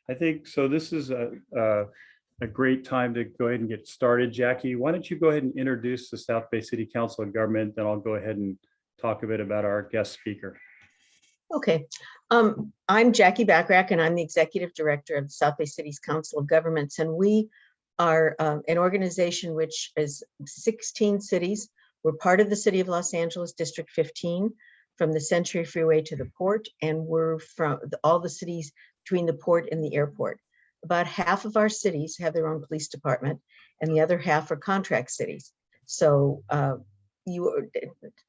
I think so. This is a great time to go ahead and get started. Jackie, why don't you go ahead and introduce the South Bay City Council of Government, then I'll go ahead and talk a bit about our guest speaker. Okay, I'm Jackie Backrack, and I'm the Executive Director of the South Bay City's Council of Governments, and we are an organization which is 16 cities. We're part of the City of Los Angeles, District 15, from the Century Freeway to the port, and we're from all the cities between the port and the airport. About half of our cities have their own police department, and the other half are contract cities. So you,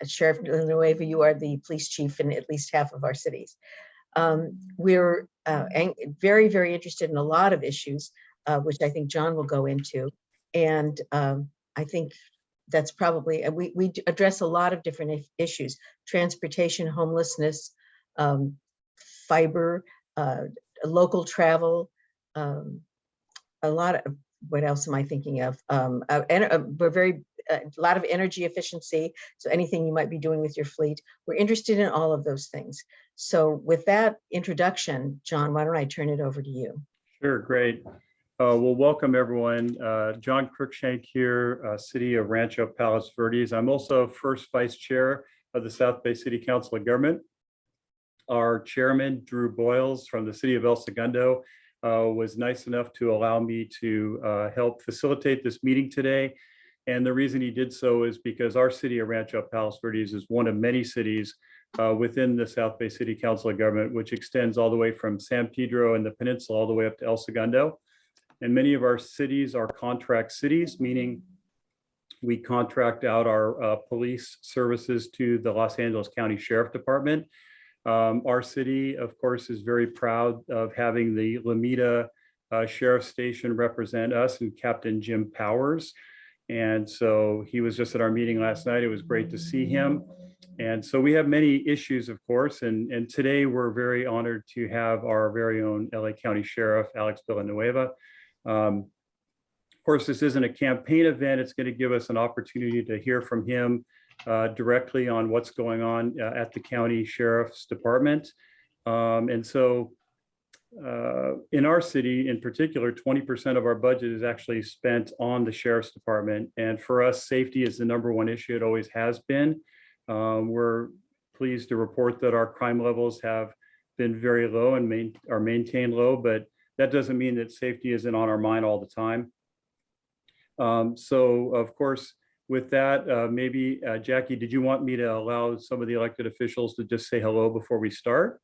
Sheriff Villanueva, you are the police chief in at least half of our cities. We're very, very interested in a lot of issues, which I think John will go into. And I think that's probably, we address a lot of different issues: transportation, homelessness, fiber, local travel, a lot of, what else am I thinking of? We're a lot of energy efficiency. So anything you might be doing with your fleet, we're interested in all of those things. So with that introduction, John, why don't I turn it over to you? Sure, great. Well, welcome everyone. John Cruikshank here, City of Rancho Palos Verdes. I'm also first vice chair of the South Bay City Council of Government. Our chairman, Drew Boyles from the City of El Segundo, was nice enough to allow me to help facilitate this meeting today. And the reason he did so is because our city of Rancho Palos Verdes is one of many cities within the South Bay City Council of Government, which extends all the way from San Pedro and the Peninsula all the way up to El Segundo. And many of our cities are contract cities, meaning we contract out our police services to the Los Angeles County Sheriff Department. Our city, of course, is very proud of having the Lomita Sheriff Station represent us, and Captain Jim Powers. And so he was just at our meeting last night. It was great to see him. And so we have many issues, of course, and today we're very honored to have our very own LA County Sheriff, Alex Villanueva. Of course, this isn't a campaign event. It's going to give us an opportunity to hear from him directly on what's going on at the County Sheriff's Department. And so in our city in particular, 20% of our budget is actually spent on the Sheriff's Department. And for us, safety is the #1 issue. It always has been. We're pleased to report that our crime levels have been very low and are maintained low, but that doesn't mean that safety isn't on our mind all the time. So of course, with that, maybe Jackie, did you want me to allow some of the elected officials to just say hello before we start?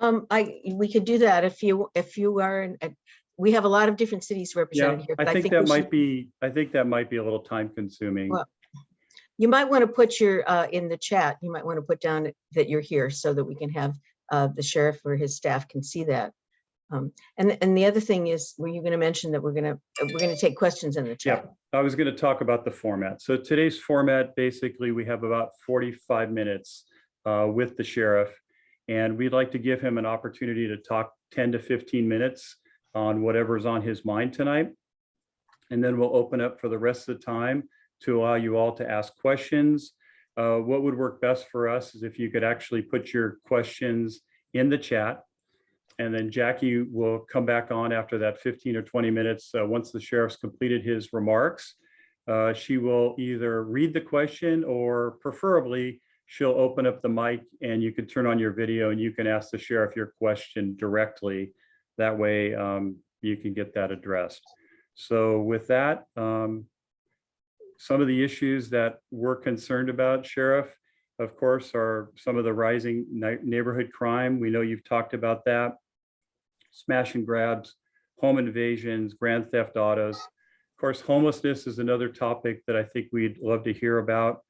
We could do that if you are. We have a lot of different cities represented here. But I think that might be a little time consuming. Well, you might want to put your in the chat. You might want to put down that you're here so that we can have the sheriff or his staff can see that. And the other thing is, were you going to mention that we're going to take questions in the chat? Yeah, I was going to talk about the format. So today's format, basically, we have about 45 minutes with the sheriff, and we'd like to give him an opportunity to talk 10 to 15 minutes on whatever's on his mind tonight. And then we'll open up for the rest of the time to allow you all to ask questions. What would work best for us is if you could actually put your questions in the chat. And then Jackie will come back on after that 15 or 20 minutes. Once the sheriff's completed his remarks, she will either read the question or preferably she'll open up the mic and you can turn on your video and you can ask the sheriff your question directly. That way you can get that addressed. So with that, some of the issues that we're concerned about, Sheriff, of course, are some of the rising neighborhood crime. We know you've talked about that. Smash and grabs, home invasions, grand theft autos. Of course, homelessness is another topic that I think we'd love to hear about.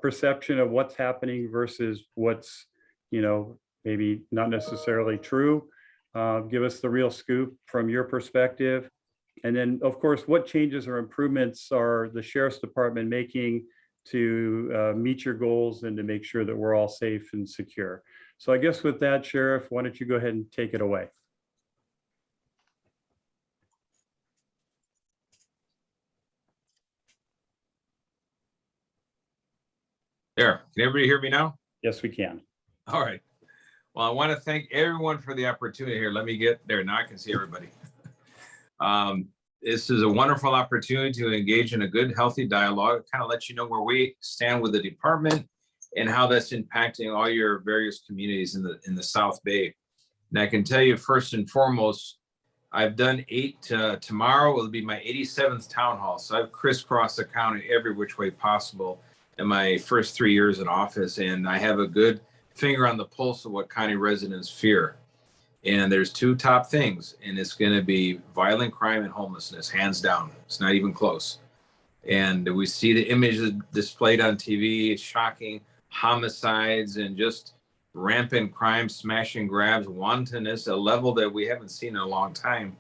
Perception of what's happening versus what's, maybe not necessarily true. Give us the real scoop from your perspective. And then, of course, what changes or improvements are the Sheriff's Department making to meet your goals and to make sure that we're all safe and secure? So I guess with that, Sheriff, why don't you go ahead and take it away? There, can everybody hear me now? Yes, we can. All right. Well, I want to thank everyone for the opportunity here. Let me get there. Now I can see everybody. This is a wonderful opportunity to engage in a good, healthy dialogue, kind of let you know where we stand with the department and how that's impacting all your various communities in the South Bay. And I can tell you first and foremost, I've done 8, tomorrow will be my 87th town hall. So I've crisscrossed the county every which way possible in my first 3 years in office. And I have a good finger on the pulse of what county residents fear. And there's 2 top things, and it's going to be violent crime and homelessness, hands down. It's not even close. And we see the images displayed on TV, shocking homicides and just rampant crime, smash and grabs, wantonness, a level that we haven't seen in a long time.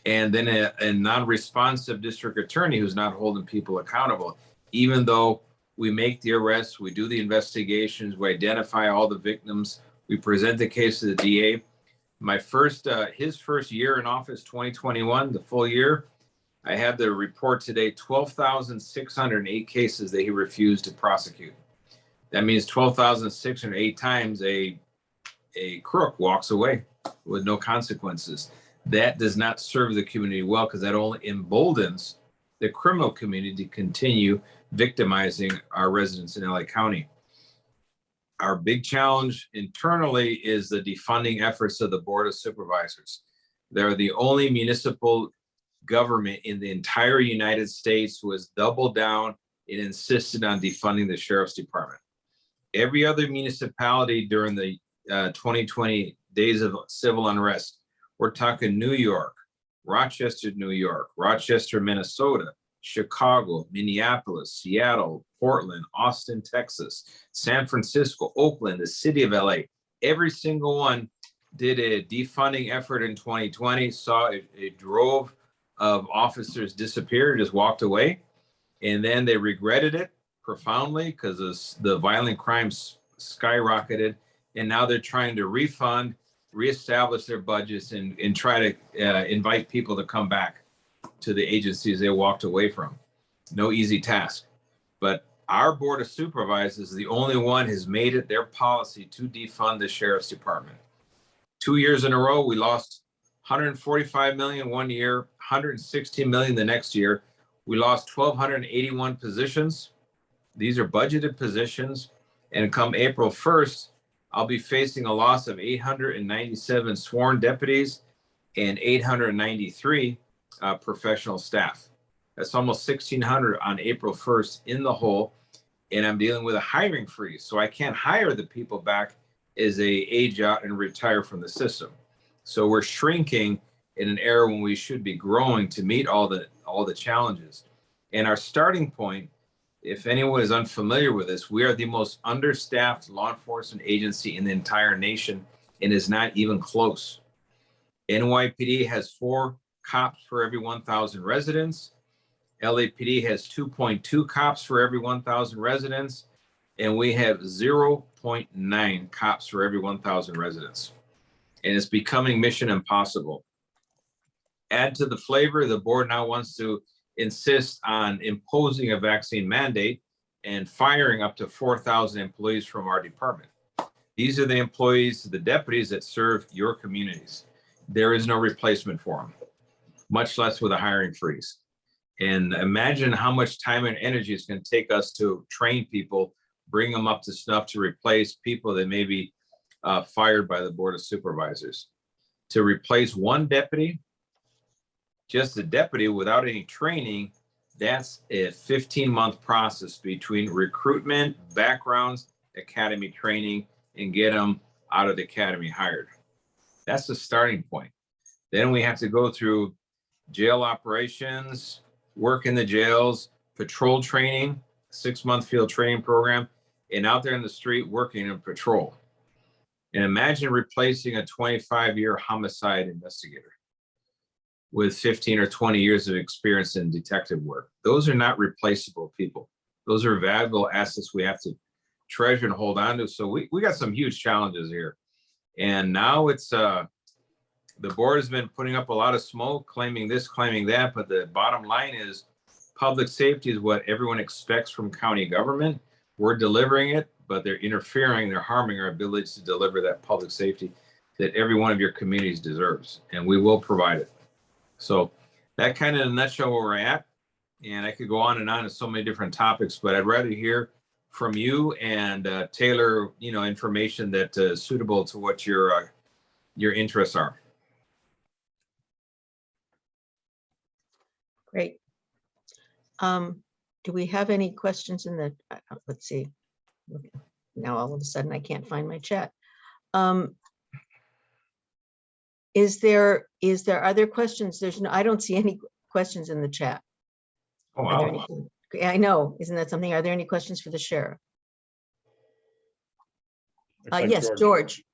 And then a non-responsive district attorney who's not holding people accountable, even though we make the arrests, we do the investigations, we identify all the victims, we present the case to the DA. His first year in office, 2021, the full year, I have the report today, 12,608 cases that he refused to prosecute. That means 12,608 times a crook walks away with no consequences. That does not serve the community well, because that only emboldens the criminal community to continue victimizing our residents in LA County. Our big challenge internally is the defunding efforts of the Board of Supervisors. They're the only municipal government in the entire United States who has doubled down and insisted on defunding the Sheriff's Department. Every other municipality during the 2020 days of civil unrest, we're talking New York, Rochester, New York, Rochester, Minnesota, Chicago, Minneapolis, Seattle, Portland, Austin, Texas, San Francisco, Oakland, the city of LA. Every single one did a defunding effort in 2020, saw a drove of officers disappear, just walked away. And then they regretted it profoundly because the violent crimes skyrocketed. And now they're trying to refund, reestablish their budgets, and try to invite people to come back to the agencies they walked away from. No easy task. But our Board of Supervisors is the only one has made it their policy to defund the Sheriff's Department. 2 years in a row, we lost 145 million one year, 160 million the next year. We lost 1,281 positions. These are budgeted positions. And come April 1st, I'll be facing a loss of 897 sworn deputies and 893 professional staff. That's almost 1,600 on April 1st in the hole. And I'm dealing with a hiring freeze. So I can't hire the people back as they age out and retire from the system. So we're shrinking in an era when we should be growing to meet all the challenges. And our starting point, if anyone is unfamiliar with this, we are the most understaffed law enforcement agency in the entire nation, and is not even close. NYPD has 4 cops for every 1,000 residents. LAPD has 2.2 cops for every 1,000 residents, and we have 0.9 cops for every 1,000 residents. And it's becoming mission impossible. Add to the flavor, the board now wants to insist on imposing a vaccine mandate and firing up to 4,000 employees from our department. These are the employees, the deputies that serve your communities. There is no replacement for them, much less with a hiring freeze. And imagine how much time and energy it's going to take us to train people, bring them up to snuff to replace people that may be fired by the Board of Supervisors. To replace one deputy, just a deputy without any training, that's a 15-month process between recruitment, backgrounds, academy training, and get them out of the academy hired. That's the starting point. Then we have to go through jail operations, work in the jails, patrol training, 6-month field training program, and out there in the street working in patrol. And imagine replacing a 25-year homicide investigator with 15 or 20 years of experience in detective work. Those are not replaceable people. Those are valuable assets we have to treasure and hold on to. So we got some huge challenges here. And now it's, the board has been putting up a lot of smoke, claiming this, claiming that, but the bottom line is public safety is what everyone expects from county government. We're delivering it, but they're interfering, they're harming our ability to deliver that public safety that every one of your communities deserves, and we will provide it. So that kind of in a nutshell where we're at. And I could go on and so many different topics, but I'd rather hear from you and tailor, information that is suitable to what your interests are. Great. Do we have any questions in the, let's see. Now all of a sudden I can't find my chat. Are there questions? I don't see any questions in the chat. Oh, Are there wow. any? I know, isn't that something? Are there any questions for the sheriff? Looks like Yes, George.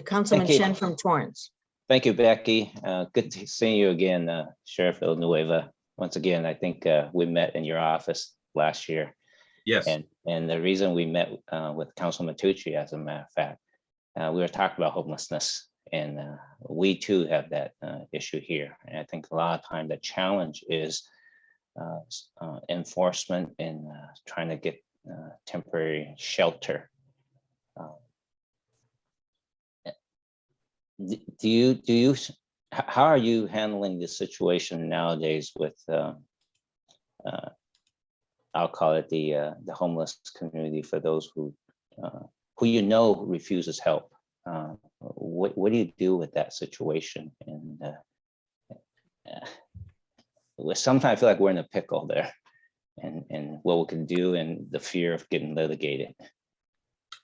Councilman Thank you. Shen from Torrance. Thank you, Becky. Good to see you again, Sheriff Villanueva. Once again, I think we met in your office last year. Yes. And the reason we met with Councilman Tucci, as a matter of fact, we were talking about homelessness, and we too have that issue here. And I think a lot of time the challenge is enforcement and trying to get temporary shelter. How are you handling the situation nowadays with I'll call it the homeless community, for those who refuses help? What do you do with that situation? And sometimes I feel like we're in a pickle there, and what we can do, and the fear of getting litigated.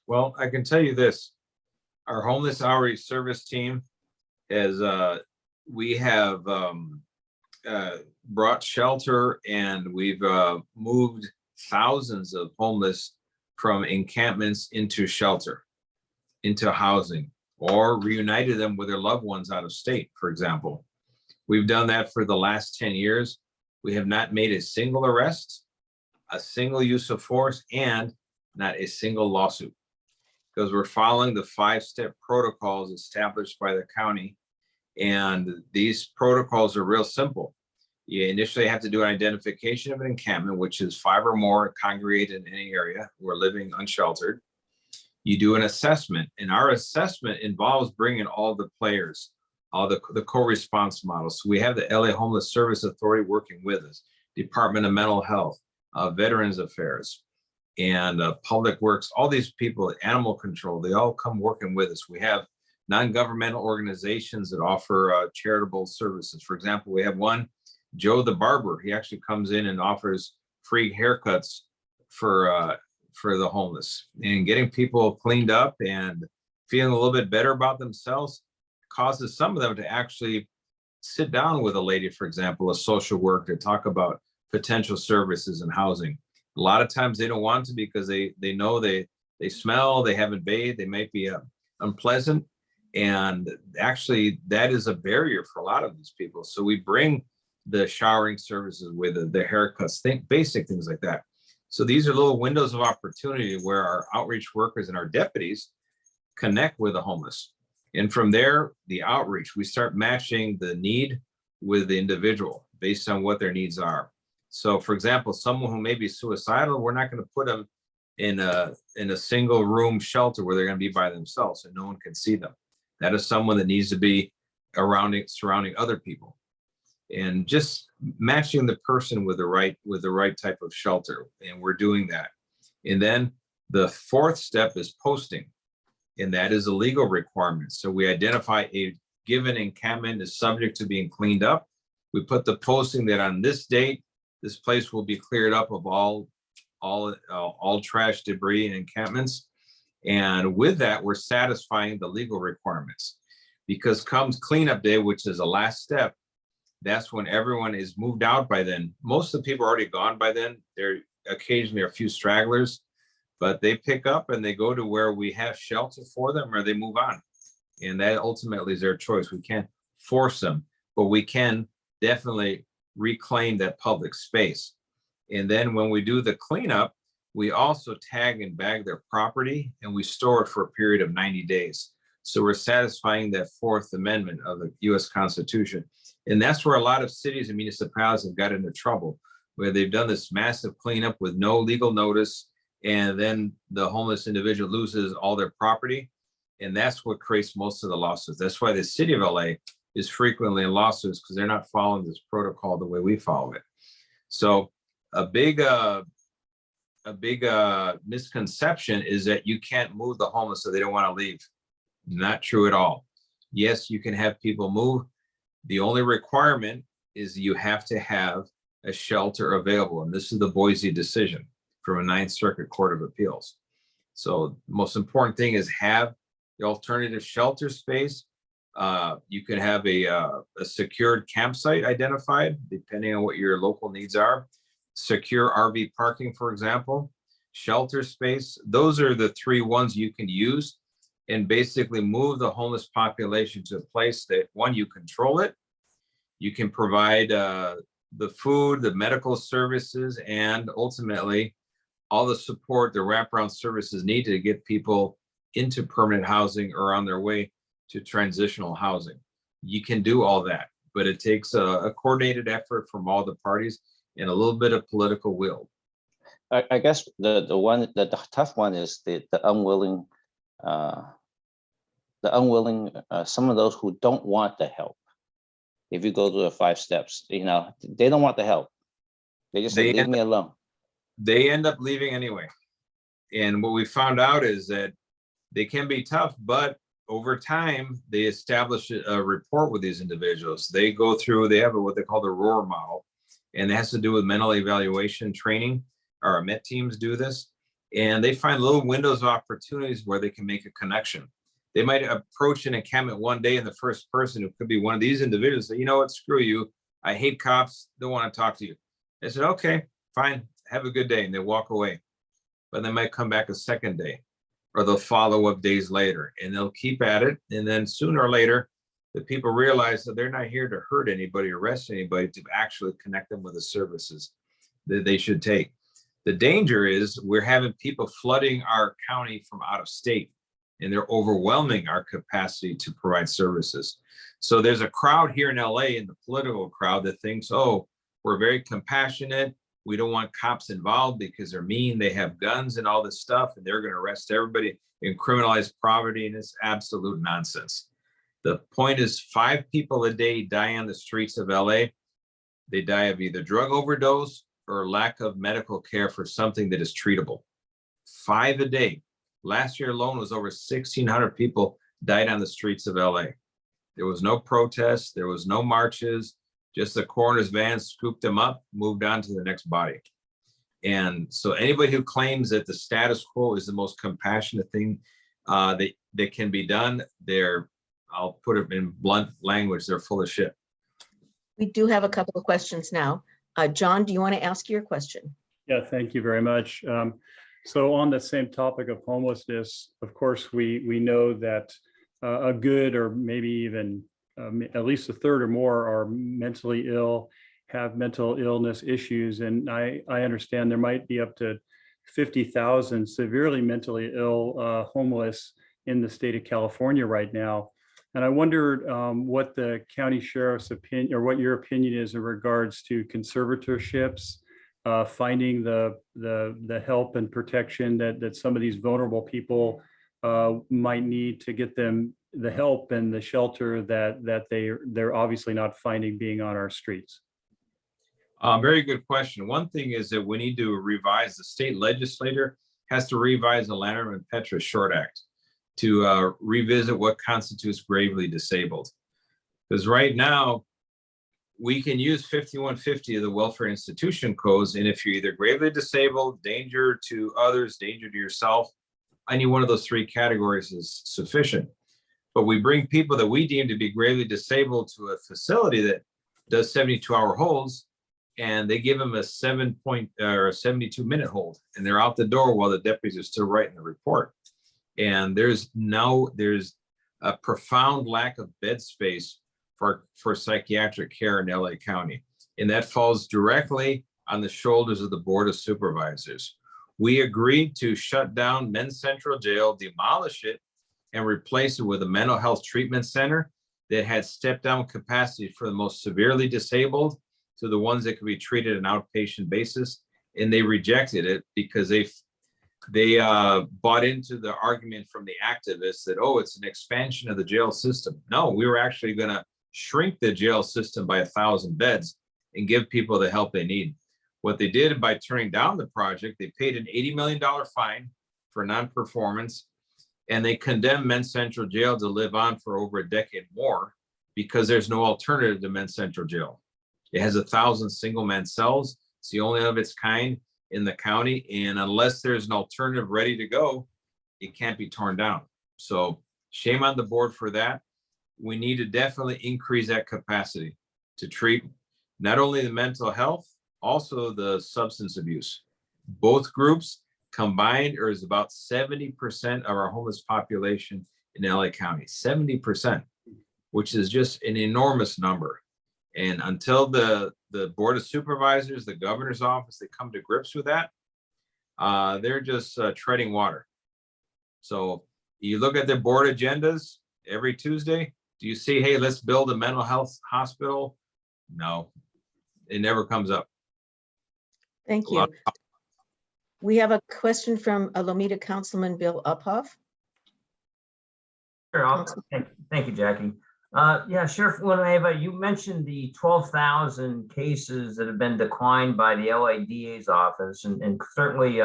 Well, I can tell you this: our homeless outreach service team is we have brought shelter, and we've moved thousands of homeless from encampments into shelter, into housing, or reunited them with their loved ones out of state, for example. We've done that for the last 10 years. We have not made a single arrest, a single use of force, and not a single lawsuit, because we're following the 5-step protocols established by the county. And these protocols are real simple. You initially have to do an identification of an encampment, which is 5 or more congregate in any area who are living unsheltered. You do an assessment, and our assessment involves bringing all the players, all the co-response models. So we have the LA Homeless Service Authority working with us, Department of Mental Health, Veterans Affairs, and Public Works. All these people, animal control, they all come working with us. We have non-governmental organizations that offer charitable services. For example, we have one, Joe the Barber. He actually comes in and offers free haircuts for the homeless, and getting people cleaned up and feeling a little bit better about themselves causes some of them to actually sit down with a lady, for example, a social worker, to talk about potential services and housing. A lot of times they don't want to, because they know they smell, they haven't bathed, they might be unpleasant. And actually that is a barrier for a lot of these people. So we bring the showering services with the haircuts, basic things like that. So these are little windows of opportunity where our outreach workers and our deputies connect with the homeless. And from there, the outreach, we start matching the need with the individual based on what their needs are. So for example, someone who may be suicidal, we're not going to put them in a single room shelter where they're going to be by themselves and no one can see them. That is someone that needs to be surrounding other people, and just matching the person with the right type of shelter. And we're doing that. And then the 4th step is posting, and that is a legal requirement. So we identify a given encampment is subject to being cleaned up. We put the posting that on this date, this place will be cleared up of all trash, debris, and encampments. And with that, we're satisfying the legal requirements, because comes cleanup day, which is the last step, that's when everyone is moved out by then. Most of the people are already gone by then. There occasionally are a few stragglers, but they pick up and they go to where we have shelter for them, or they move on. And that ultimately is their choice. We can't force them, but we can definitely reclaim that public space. And then when we do the cleanup, we also tag and bag their property, and we store it for a period of 90 days. So we're satisfying that 4th Amendment of the US Constitution. And that's where a lot of cities and municipalities have got into trouble. where they've done this massive cleanup with no legal notice, and then the homeless individual loses all their property. And that's what creates most of the lawsuits. That's why the city of LA is frequently in lawsuits, because they're not following this protocol the way we follow it. So a big misconception is that you can't move the homeless so they don't want to leave. Not true at all. Yes, you can have people move. The only requirement is you have to have a shelter available. And this is the Boise decision from a Ninth Circuit Court of Appeals. So the most important thing is have the alternative shelter space. You can have a secured campsite identified, depending on what your local needs are. Secure RV parking, for example, shelter space. Those are the three ones you can use and basically move the homeless population to a place that, one, you control it. You can provide the food, the medical services, and ultimately all the support, the wraparound services needed to get people into permanent housing or on their way to transitional housing. You can do all that, but it takes a coordinated effort from all the parties and a little bit of political will. I guess the tough one is the unwilling, some of those who don't want the help. If you go through the 5 steps, they don't want the help. They just say, leave me alone. They end up leaving anyway. And what we found out is that they can be tough, but over time, they establish a rapport with these individuals. They go through, they have what they call the ROAR model, and it has to do with mental evaluation training. Our MET teams do this, and they find little windows of opportunities where they can make a connection. They might approach an encampment one day, and the first person, who could be one of these individuals, say, you know what, screw you. I hate cops, don't want to talk to you. They said, okay, fine, have a good day, and they walk away. But they might come back a second day, or they'll follow up days later, and they'll keep at it. And then sooner or later, the people realize that they're not here to hurt anybody, arrest anybody, to actually connect them with the services that they should take. The danger is we're having people flooding our county from out of state, and they're overwhelming our capacity to provide services. So there's a crowd here in LA, in the political crowd, that thinks, oh, we're very compassionate. We don't want cops involved because they're mean, they have guns and all this stuff, and they're going to arrest everybody and criminalize poverty, and it's absolute nonsense. The point is 5 people a day die on the streets of LA. They die of either drug overdose or lack of medical care for something that is treatable. 5 a day. Last year alone was over 1,600 people died on the streets of LA. There was no protests, there was no marches, just the coroner's van scooped them up, moved on to the next body. And so anybody who claims that the status quo is the most compassionate thing that can be done, I'll put it in blunt language, they're full of shit. We do have a couple of questions now. John, do you want to ask your question? Yeah, thank you very much. So on the same topic of homelessness, of course, we know that a good, or maybe even at least a third or more, are mentally ill, have mental illness issues. And I understand there might be up to 50,000 severely mentally ill homeless in the state of California right now. And I wondered what the county sheriff's opinion, or what your opinion is in regards to conservatorships, finding the help and protection that some of these vulnerable people might need to get them the help and the shelter that they're obviously not finding being on our streets. Very good question. One thing is that we need to revise, the state legislature has to revise the Lanham and Petra Short Act to revisit what constitutes gravely disabled. Because right now, we can use 5150 of the Welfare Institution Codes, and if you're either gravely disabled, danger to others, danger to yourself, any one of those 3 categories is sufficient. But we bring people that we deem to be gravely disabled to a facility that does 72-hour holds, and they give them a 72-minute hold, and they're out the door while the deputies are still writing the report. And there's a profound lack of bed space for psychiatric care in LA County. And that falls directly on the shoulders of the Board of Supervisors. We agreed to shut down Men's Central Jail, demolish it, and replace it with a mental health treatment center that had step-down capacity for the most severely disabled, to the ones that could be treated on an outpatient basis. And they rejected it because they bought into the argument from the activists that, oh, it's an expansion of the jail system. No, we were actually going to shrink the jail system by 1,000 beds and give people the help they need. What they did by turning down the project, they paid an $80 million fine for non-performance, and they condemned Men's Central Jail to live on for over a decade more because there's no alternative to Men's Central Jail. It has 1,000 single man cells. It's the only of its kind in the county. And unless there's an alternative ready to go, it can't be torn down. So shame on the board for that. We need to definitely increase that capacity to treat not only the mental health, also the substance abuse. Both groups combined is about 70% of our homeless population in LA County, 70%, which is just an enormous number. And until the Board of Supervisors, the governor's office, they come to grips with that, they're just treading water. So you look at their board agendas every Tuesday, do you see, hey, let's build a mental health hospital? No, it never comes up. Thank you. We have a question from Lomita Councilman Bill Uphoff. Sure, thank you, Jackie. Yeah, Sheriff Villanueva, you mentioned the 12,000 cases that have been declined by the LADA's office, and certainly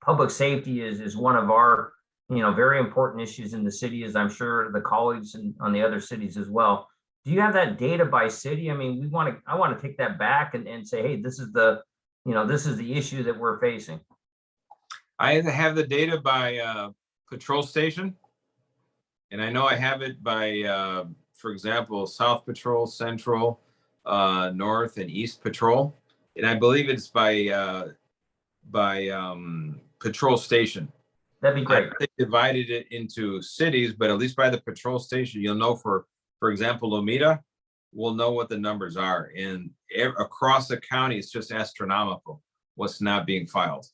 public safety is one of our very important issues in the city, as I'm sure the colleagues on the other cities as well. Do you have that data by city? I mean, I want to take that back and say, hey, this is the issue that we're facing. I have the data by patrol station, and I know I have it by, for example, South Patrol, Central, North, and East Patrol, and I believe it's by patrol station. That'd be great. They divided it into cities, but at least by the patrol station, you'll know for example, Lomita, we'll know what the numbers are, and across the county, it's just astronomical what's not being filed.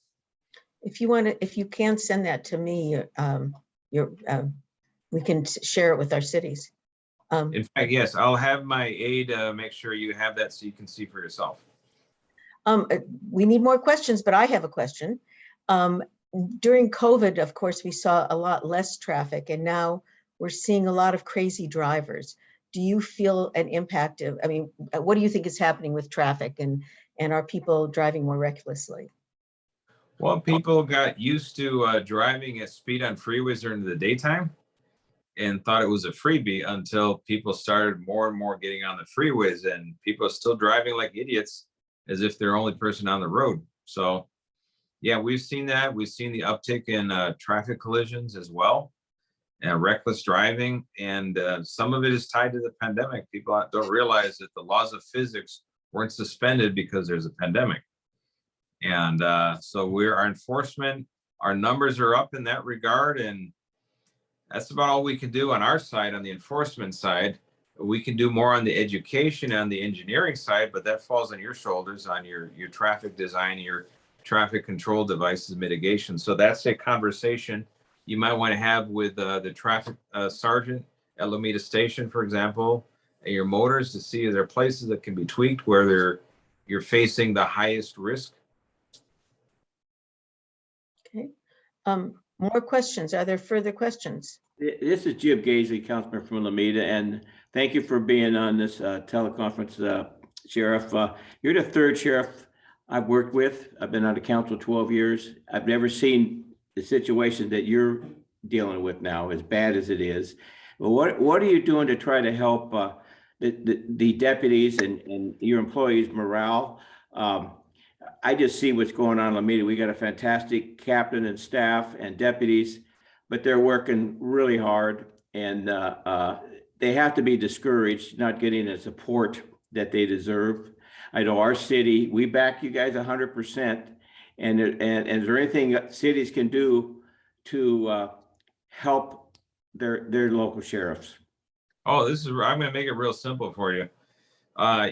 If you can send that to me, we can share it with our cities. In fact, yes, I'll have my aide make sure you have that so you can see for yourself. We need more questions, but I have a question. During COVID, of course, we saw a lot less traffic, and now we're seeing a lot of crazy drivers. Do you feel an impact of, what do you think is happening with traffic, and are people driving more recklessly? Well, people got used to driving at speed on freeways during the daytime and thought it was a freebie until people started more and more getting on the freeways, and people are still driving like idiots as if they're the only person on the road. So yeah, we've seen that. We've seen the uptick in traffic collisions as well, and reckless driving. And some of it is tied to the pandemic. People don't realize that the laws of physics weren't suspended because there's a pandemic. And so our enforcement, our numbers are up in that regard. And that's about all we can do on our side, on the enforcement side. We can do more on the education and the engineering side, but that falls on your shoulders, on your traffic design, your traffic control devices mitigation. So that's a conversation you might want to have with the traffic sergeant at Lomita Station, for example, and your motors, to see if there are places that can be tweaked where you're facing the highest risk. Okay. More questions? Are there further questions? This is Jim Gaisley, Councilman from Lomita, and thank you for being on this teleconference, Sheriff. You're the third sheriff I've worked with. I've been on the council 12 years. I've never seen the situation that you're dealing with now, as bad as it is. But what are you doing to try to help the deputies and your employees' morale? I just see what's going on in Lomita. We got a fantastic captain and staff and deputies, but they're working really hard, and they have to be discouraged not getting the support that they deserve. I know our city, we back you guys 100%. And is there anything that cities can do to help their local sheriffs? Oh, I'm going to make it real simple for you.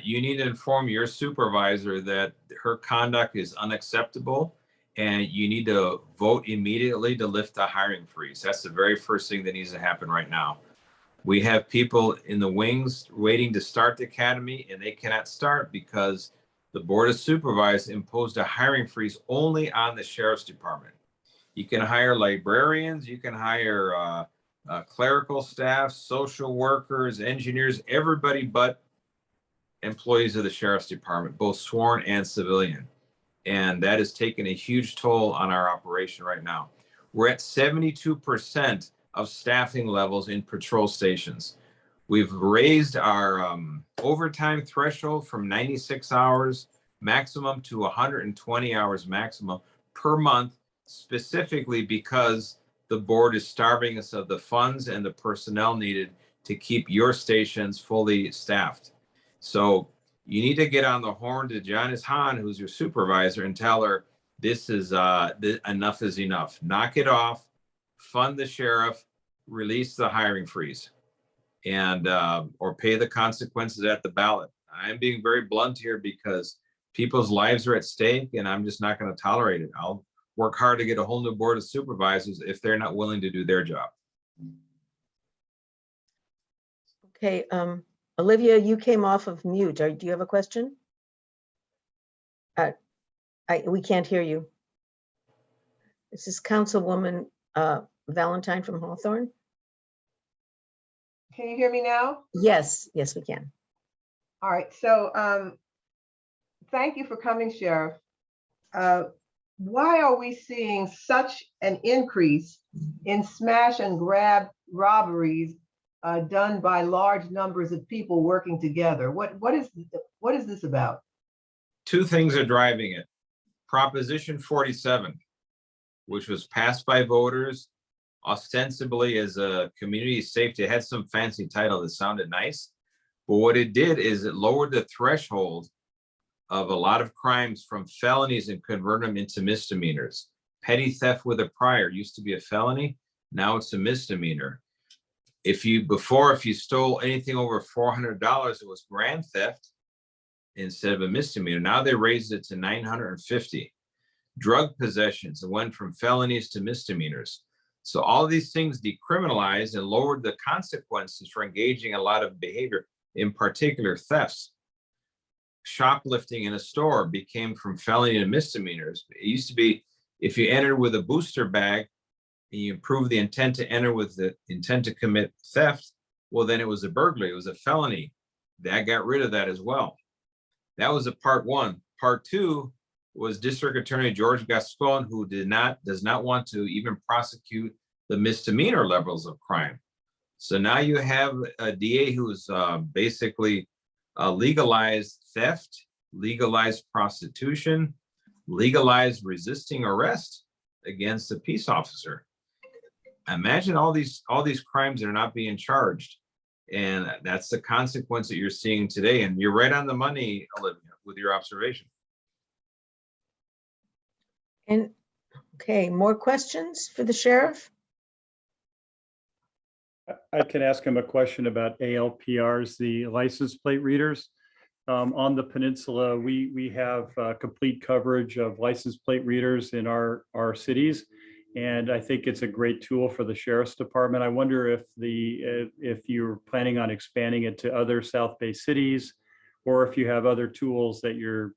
You need to inform your supervisor that her conduct is unacceptable, and you need to vote immediately to lift the hiring freeze. That's the very first thing that needs to happen right now. We have people in the wings waiting to start the academy, and they cannot start because the Board of Supervisors imposed a hiring freeze only on the Sheriff's Department. You can hire librarians, you can hire clerical staff, social workers, engineers, everybody but employees of the Sheriff's Department, both sworn and civilian. And that has taken a huge toll on our operation right now. We're at 72% of staffing levels in patrol stations. We've raised our overtime threshold from 96 hours maximum to 120 hours maximum per month, specifically because the board is starving us of the funds and the personnel needed to keep your stations fully staffed. So you need to get on the horn to Janice Hahn, who's your supervisor, and tell her this is enough is enough. Knock it off, fund the sheriff, release the hiring freeze, and or pay the consequences at the ballot. I'm being very blunt here because people's lives are at stake, and I'm just not going to tolerate it. I'll work hard to get a whole new board of supervisors if they're not willing to do their job. Okay, Olivia, you came off of mute. Do you have a question? We can't hear you. This is Councilwoman Valentine from Hawthorne. Can you hear me now? Yes, yes, we can. All right, so thank you for coming, Sheriff. Why are we seeing such an increase in smash and grab robberies done by large numbers of people working together? What is this about? Two things are driving it. Proposition 47, which was passed by voters ostensibly as a community safety. It had some fancy title that sounded nice, but what it did is it lowered the threshold of a lot of crimes from felonies and convert them into misdemeanors. Petty theft with a prior used to be a felony. Now it's a misdemeanor. If you stole anything over $400, it was grand theft instead of a misdemeanor. Now they raised it to $950. Drug possessions, it went from felonies to misdemeanors. So all these things decriminalized and lowered the consequences for engaging a lot of behavior, in particular thefts. Shoplifting in a store became from felony to misdemeanors. It used to be if you entered with a booster bag and you prove the intent to enter with the intent to commit theft, well, then it was a burglary, it was a felony. That got rid of that as well. That was a part one. Part two was District Attorney George Gascon, who does not want to even prosecute the misdemeanor levels of crime. So now you have a DA who's basically legalized theft, legalized prostitution, legalized resisting arrest against a peace officer. Imagine all these crimes that are not being charged. And that's the consequence that you're seeing today. And you're right on the money, Olivia, with your observation. And okay, more questions for the sheriff? I can ask him a question about ALPRs, the license plate readers. On the peninsula, we have complete coverage of license plate readers in our cities. And I think it's a great tool for the sheriff's department. I wonder if you're planning on expanding it to other South Bay cities, or if you have other tools that you're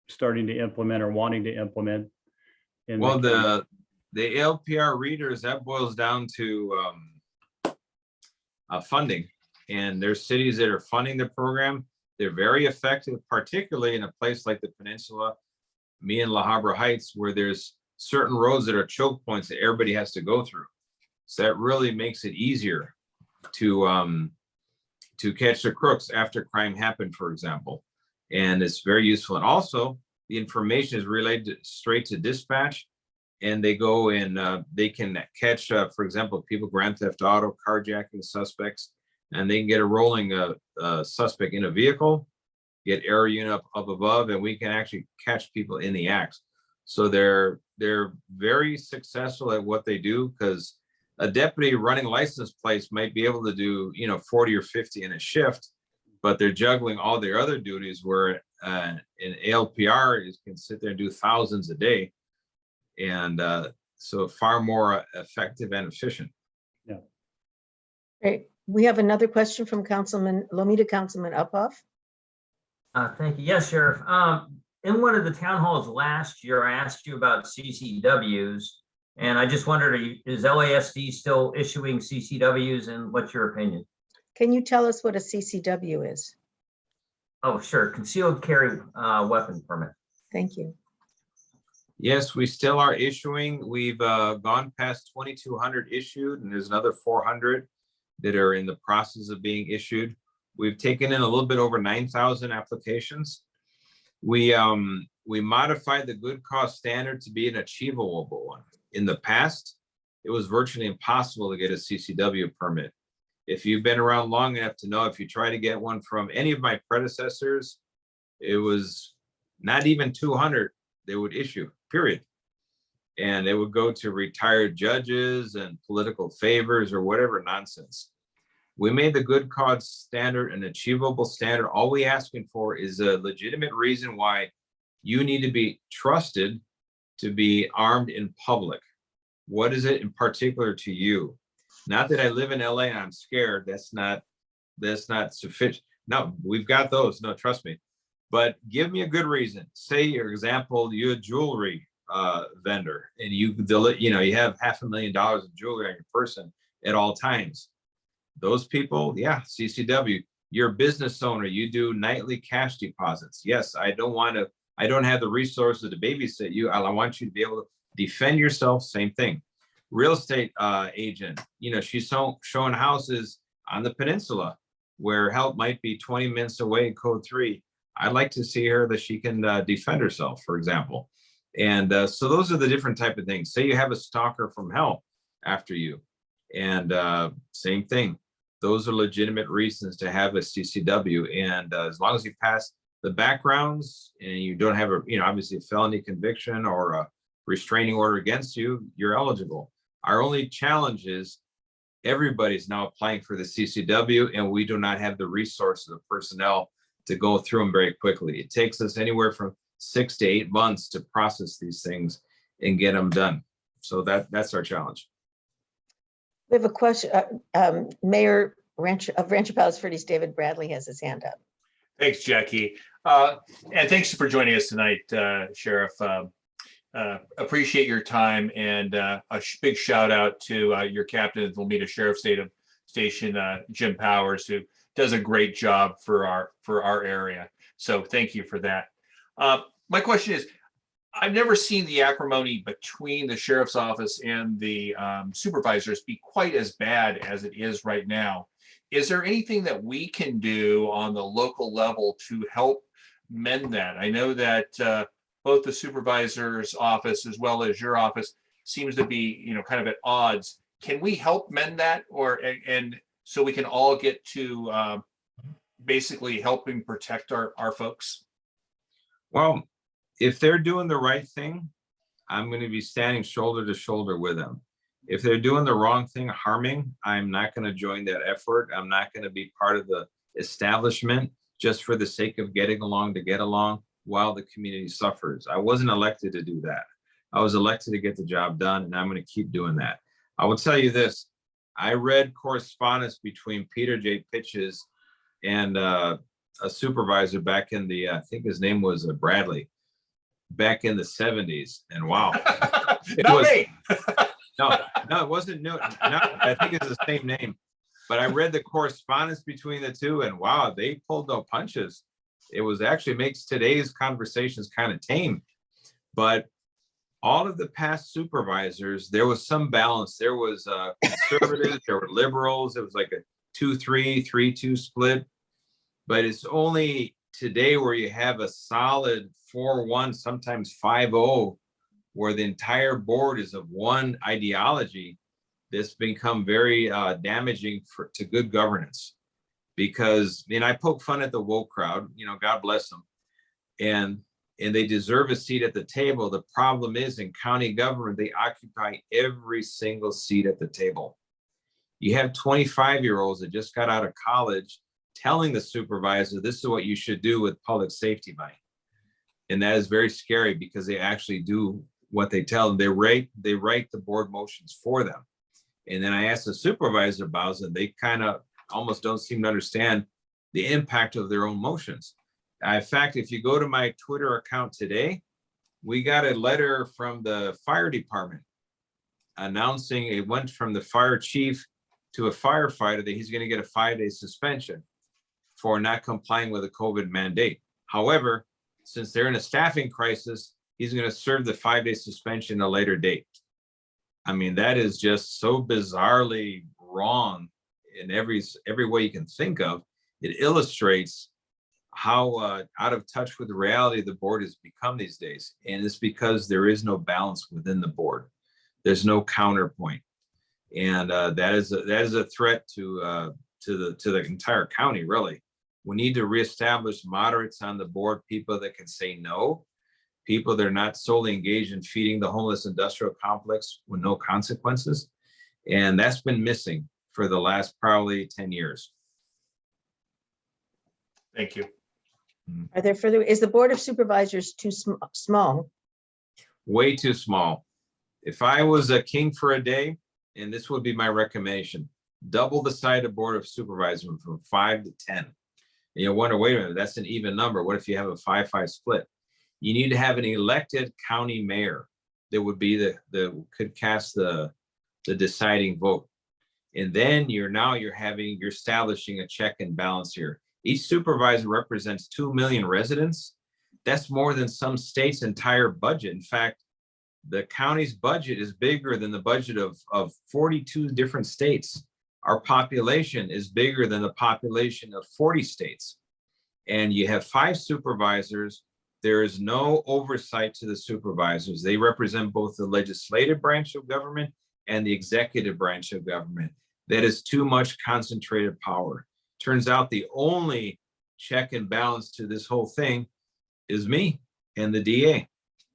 starting to implement or wanting to implement. Well, the ALPR readers, that boils down to funding. And there's cities that are funding the program. They're very effective, particularly in a place like the Peninsula, me and La Habra Heights, where there's certain roads that are choke points that everybody has to go through. So that really makes it easier to catch the crooks after crime happened, for example. And it's very useful. And also the information is relayed straight to dispatch, and they go and they can catch, for example, people grand theft auto, carjacking suspects, and they can get a rolling suspect in a vehicle, get air unit up above, and we can actually catch people in the act. So they're very successful at what they do, because a deputy running license plates might be able to do 40 or 50 in a shift, but they're juggling all their other duties, where an ALPR can sit there and do thousands a day, and so far more effective and efficient. Yeah. Great. We have another question from Councilman Lomita, Councilman Uphoff. Thank you. Yes, Sheriff. In one of the town halls last year, I asked you about CCWs. And I just wondered, is LASD still issuing CCWs, and what's your opinion? Can you tell us what a CCW is? Oh, sure. Concealed carry weapon permit. Thank you. Yes, we still are issuing. We've gone past 2,200 issued, and there's another 400 that are in the process of being issued. We've taken in a little bit over 9,000 applications. We modified the good cause standard to be an achievable one. In the past, it was virtually impossible to get a CCW permit. If you've been around long enough to know, if you try to get one from any of my predecessors, it was not even 200 they would issue, period. And it would go to retired judges and political favors or whatever nonsense. We made the good cause standard an achievable standard. All we asking for is a legitimate reason why you need to be trusted to be armed in public. What is it in particular to you? Not that I live in LA and I'm scared. That's not sufficient. No, we've got those. No, trust me. But give me a good reason. Say, your example, you're a jewelry vendor and you have $500,000 of jewelry on your person at all times. Those people, yeah, CCW. You're a business owner. You do nightly cash deposits. Yes, I don't have the resources to babysit you. I want you to be able to defend yourself. Same thing. Real estate agent. She's showing houses on the Peninsula where help might be 20 minutes away in Code 3. I'd like to see her that she can defend herself, for example. And so those are the different type of things. Say you have a stalker from hell after you, and same thing. Those are legitimate reasons to have a CCW. And as long as you pass the backgrounds and you don't have obviously a felony conviction or a restraining order against you, you're eligible. Our only challenge is everybody's now applying for the CCW, and we do not have the resources of personnel to go through them very quickly. It takes us anywhere from 6 to 8 months to process these things and get them done. So that's our challenge. We have a question. Mayor of Rancho Palos Verdes, David Bradley, has his hand up. Thanks, Jackie. And thanks for joining us tonight, Sheriff. Appreciate your time, and a big shout out to your captain of the Lomita Sheriff Station, Jim Powers, who does a great job for our area. So thank you for that. My question is, I've never seen the acrimony between the sheriff's office and the supervisors be quite as bad as it is right now. Is there anything that we can do on the local level to help mend that? I know that both the supervisor's office as well as your office seems to be, kind of at odds. Can we help mend that, and so we can all get to basically helping protect our folks? Well, if they're doing the right thing, I'm going to be standing shoulder to shoulder with them. If they're doing the wrong thing, harming, I'm not going to join that effort. I'm not going to be part of the establishment just for the sake of getting along to get along while the community suffers. I wasn't elected to do that. I was elected to get the job done, and I'm going to keep doing that. I will tell you this. I read correspondence between Peter J. Pitches and a supervisor back in the, I think his name was Bradley, back in the 70s. And wow. No, it wasn't new. I think it's the same name. But I read the correspondence between the two, and wow, they pulled no punches. It was actually makes today's conversations kind of tame. But all of the past supervisors, there was some balance. There was conservatives, there were liberals. It was like a 2-3, 3-2 split. But it's only today where you have a solid 4-1, sometimes 5-0, where the entire board is of one ideology. That's become very damaging to good governance. Because, I poke fun at the woke crowd, God bless them. And they deserve a seat at the table. The problem is, in county government, they occupy every single seat at the table. You have 25-year-olds that just got out of college telling the supervisor, this is what you should do with public safety money. And that is very scary, because they actually do what they tell them. They write the board motions for them. And then I asked the supervisor about it, and they kind of almost don't seem to understand the impact of their own motions. In fact, if you go to my Twitter account today, we got a letter from the fire department announcing it went from the fire chief to a firefighter that he's going to get a 5-day suspension for not complying with a COVID mandate. However, since they're in a staffing crisis, he's going to serve the 5-day suspension at a later date. I mean, that is just so bizarrely wrong in every way you can think of. It illustrates how out of touch with the reality the board has become these days. And it's because there is no balance within the board. There's no counterpoint. And that is a threat to the entire county, really. We need to reestablish moderates on the board, people that can say no, people that are not solely engaged in feeding the homeless industrial complex with no consequences. And that's been missing for the last probably 10 years. Thank you. Are there further, is the Board of Supervisors too small? Way too small. If I was a king for a day, and this would be my recommendation, double the size of Board of Supervisors from 5 to 10. And you'll wonder, wait a minute, that's an even number. What if you have a 5-5 split? You need to have an elected county mayor that would be could cast the deciding vote. And then you're establishing a check and balance here. Each supervisor represents 2 million residents. That's more than some states' entire budget. In fact, the county's budget is bigger than the budget of 42 different states. Our population is bigger than the population of 40 states. And you have 5 supervisors. There is no oversight to the supervisors. They represent both the legislative branch of government and the executive branch of government. That is too much concentrated power. Turns out the only check and balance to this whole thing is me and the DA.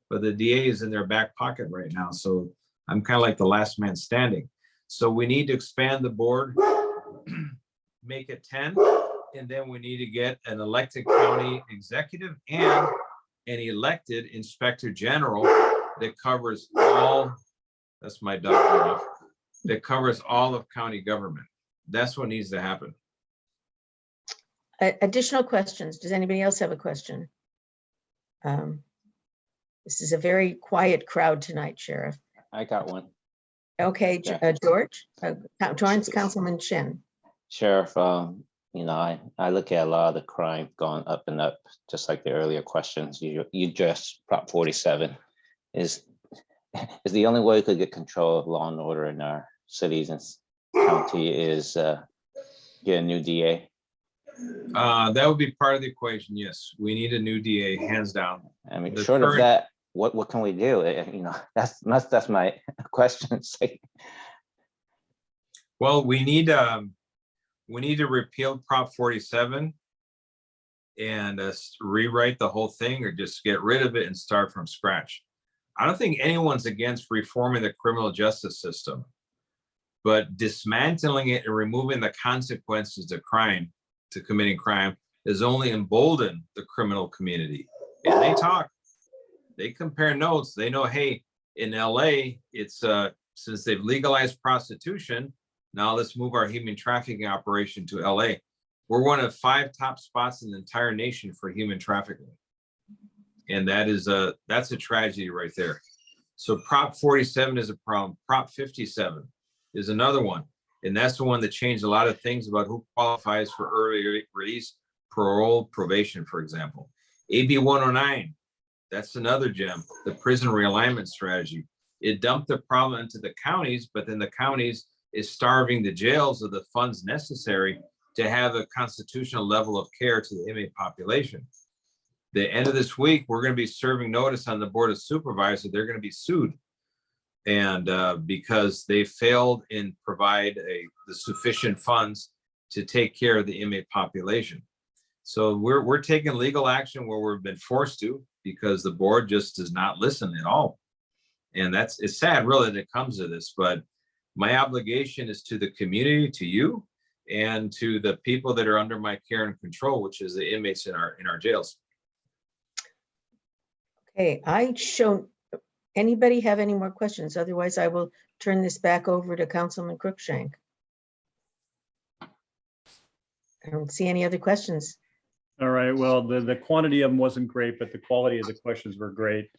But the DA is in their back pocket right now. So I'm kind of like the last man standing. So we need to expand the board, make it 10, and then we need to get an elected county executive and an elected inspector general that covers all, that's my dog, that covers all of county government. That's what needs to happen. Additional questions? Does anybody else have a question? This is a very quiet crowd tonight, Sheriff. I got one. Okay, Yeah. George, Torrance, Councilman Shin. Sheriff, you know, I look at a lot of the crime going up and up, just like the earlier questions. You addressed Prop 47. Is the only way we could get control of law and order in our cities and county is get a new DA? That would be part of the equation. Yes, we need a new DA, hands down. I mean, The short of current- that, what can we do? You know, that's my question. Well, we need to repeal Prop 47 and rewrite the whole thing, or just get rid of it and start from scratch. I don't think anyone's against reforming the criminal justice system, but dismantling it and removing the consequences to committing crime is only emboldened the criminal community. And they talk, they compare notes. They know, hey, in LA, it's since they've legalized prostitution, now let's move our human trafficking operation to LA. We're one of 5 top spots in the entire nation for human trafficking. And that's a tragedy right there. So Prop 47 is a problem. Prop 57 is another one. And that's the one that changed a lot of things about who qualifies for early release, parole, probation, for example. AB 109, that's another gem, the prison realignment strategy. It dumped the problem into the counties, but then the counties is starving the jails of the funds necessary to have a constitutional level of care to the inmate population. The end of this week, we're going to be serving notice on the Board of Supervisors. They're going to be sued. And because they failed in provide the sufficient funds to take care of the inmate population. So we're taking legal action where we've been forced to, because the board just does not listen at all. And it's sad really that it comes to this, but my obligation is to the community, to you, and to the people that are under my care and control, which is the inmates in our jails. Okay, anybody have any more questions? Otherwise, I will turn this back over to Councilman Cruikshank. I don't see any other questions. All right, well, the quantity of them wasn't great, but the quality of the questions were great.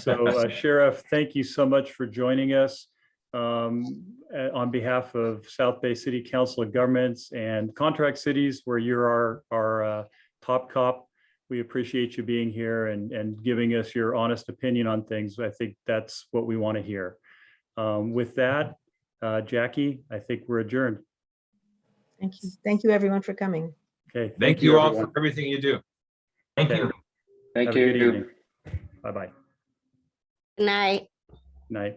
So Sheriff, thank you so much for joining us. On behalf of South Bay City Council of Governments and Contract Cities, where you're our top cop, we appreciate you being here and giving us your honest opinion on things. I think that's what we want to hear. With that, Jackie, I think we're adjourned. Thank you. Thank you, everyone, for coming. Okay. Thank you all everyone. for everything you do. Thank Okay. you. Have a good evening. Bye-bye. Good night. Night.